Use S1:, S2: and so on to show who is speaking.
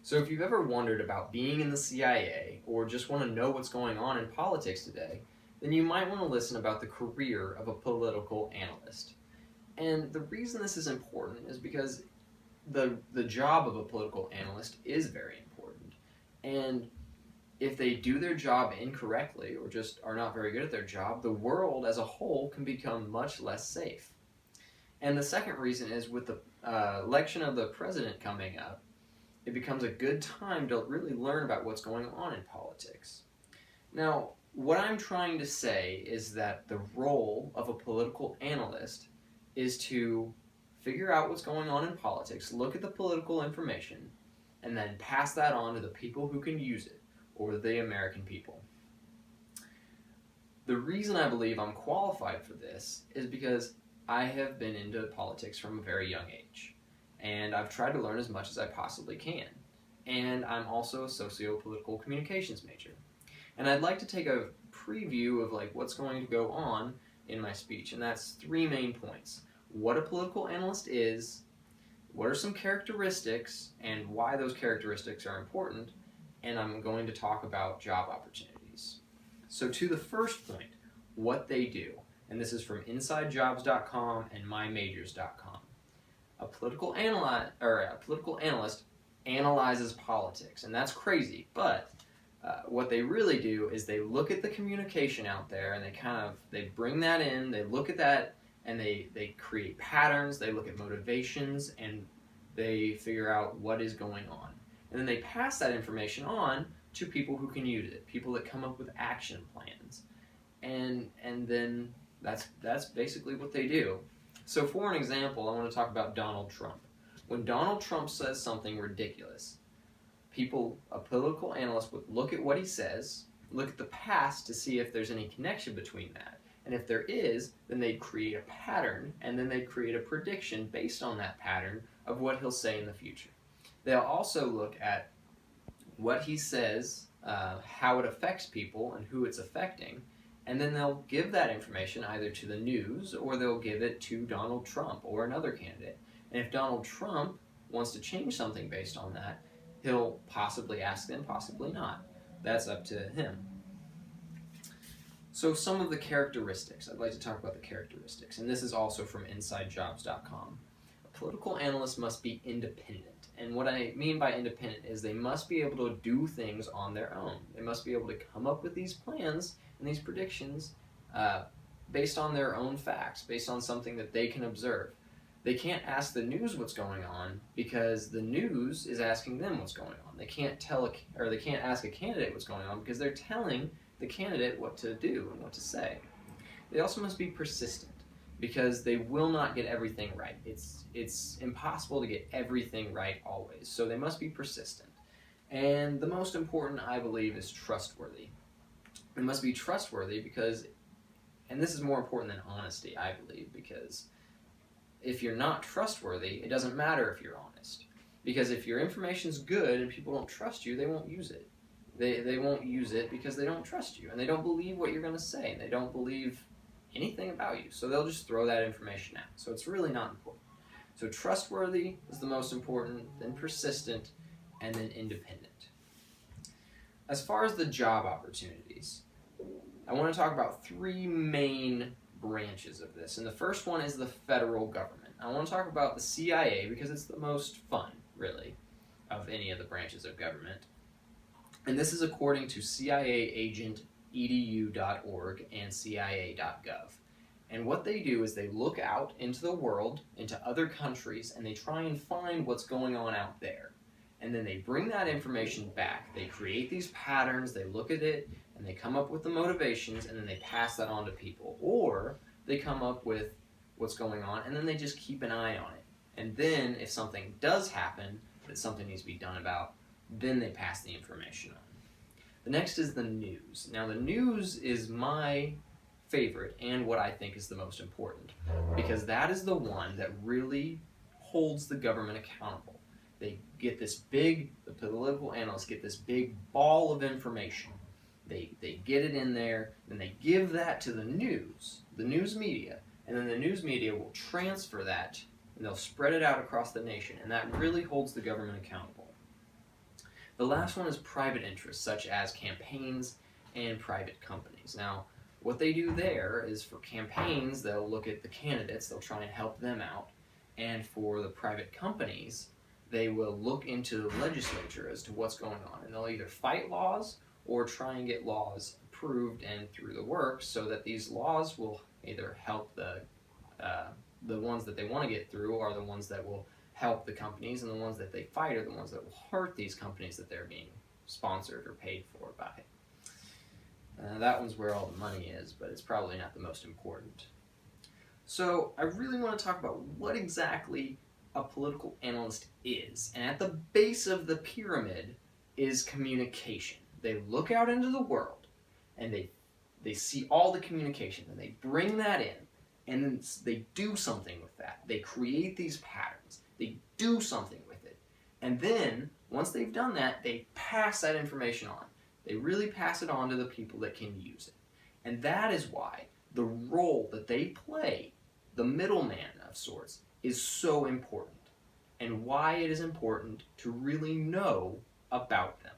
S1: So if you've ever wondered about being in the CIA or just want to know what's going on in politics today, then you might want to listen about the career of a political analyst. And the reason this is important is because the job of a political analyst is very important. And if they do their job incorrectly or just are not very good at their job, the world as a whole can become much less safe. And the second reason is with the election of the president coming up, it becomes a good time to really learn about what's going on in politics. Now, what I'm trying to say is that the role of a political analyst is to figure out what's going on in politics, look at the political information, and then pass that on to the people who can use it, or the American people. The reason I believe I'm qualified for this is because I have been into politics from a very young age, and I've tried to learn as much as I possibly can. And I'm also a socio-political communications major. And I'd like to take a preview of what's going to go on in my speech, and that's three main points. What a political analyst is, what are some characteristics, and why those characteristics are important, and I'm going to talk about job opportunities. So to the first point, what they do, and this is from InsideJobs.com and MyMajors.com. A political analyst analyzes politics, and that's crazy, but what they really do is they look at the communication out there, and they bring that in, they look at that, and they create patterns, they look at motivations, and they figure out what is going on. And then they pass that information on to people who can use it, people that come up with action plans. And then that's basically what they do. So for an example, I want to talk about Donald Trump. When Donald Trump says something ridiculous, a political analyst would look at what he says, look at the past to see if there's any connection between that. And if there is, then they'd create a pattern, and then they'd create a prediction based on that pattern of what he'll say in the future. They'll also look at what he says, how it affects people, and who it's affecting, and then they'll give that information either to the news or they'll give it to Donald Trump or another candidate. And if Donald Trump wants to change something based on that, he'll possibly ask them, possibly not. That's up to him. So some of the characteristics, I'd like to talk about the characteristics, and this is also from InsideJobs.com. A political analyst must be independent. And what I mean by independent is they must be able to do things on their own. They must be able to come up with these plans and these predictions based on their own facts, based on something that they can observe. They can't ask the news what's going on because the news is asking them what's going on. They can't they can't ask a candidate what's going on because they're telling the candidate what to do and what to say. They also must be persistent because they will not get everything right. It's impossible to get everything right always. So they must be persistent. And the most important, I believe, is trustworthy. They must be trustworthy because, and this is more important than honesty, I believe, because if you're not trustworthy, it doesn't matter if you're honest. Because if your information's good and people don't trust you, they won't use it. They won't use it because they don't trust you, and they don't believe what you're going to say, and they don't believe anything about you. So they'll just throw that information out. So it's really not important. So trustworthy is the most important, then persistent, and then independent. As far as the job opportunities, I want to talk about three main branches of this. And the first one is the federal government. I want to talk about the CIA because it's the most fun, really, of any of the branches of government. And this is according to CIAagentedu.org and CIA.gov. And what they do is they look out into the world, into other countries, and they try and find what's going on out there. And then they bring that information back. They create these patterns, they look at it, and they come up with the motivations, and then they pass that on to people. Or they come up with what's going on, and then they just keep an eye on it. And then if something does happen that something needs to be done about, then they pass the information on. The next is the news. Now the news is my favorite and what I think is the most important because that is the one that really holds the government accountable. They get the political analysts get this big ball of information. They get it in there, and they give that to the news media, and then the news media will transfer that, and they'll spread it out across the nation, and that really holds the government accountable. The last one is private interests, such as campaigns and private companies. Now, what they do there is for campaigns, they'll look at the candidates, they'll try and help them out. And for the private companies, they will look into the legislature as to what's going on. And they'll either fight laws or try and get laws approved and through the works so that these laws will either help the ones that they want to get through are the ones that will help the companies, and the ones that they fight are the ones that will hurt these companies that they're being sponsored or paid for by. That one's where all the money is, but it's probably not the most important. So I really want to talk about what exactly a political analyst is. And at the base of the pyramid is communication. They look out into the world and they see all the communication and they bring that in, and then they do something with that. They create these patterns. They do something with it. And then, once they've done that, they pass that information on. They really pass it on to the people that can use it. And that is why the role that they play, the middleman of sorts, is so important. And why it is important to really know about them.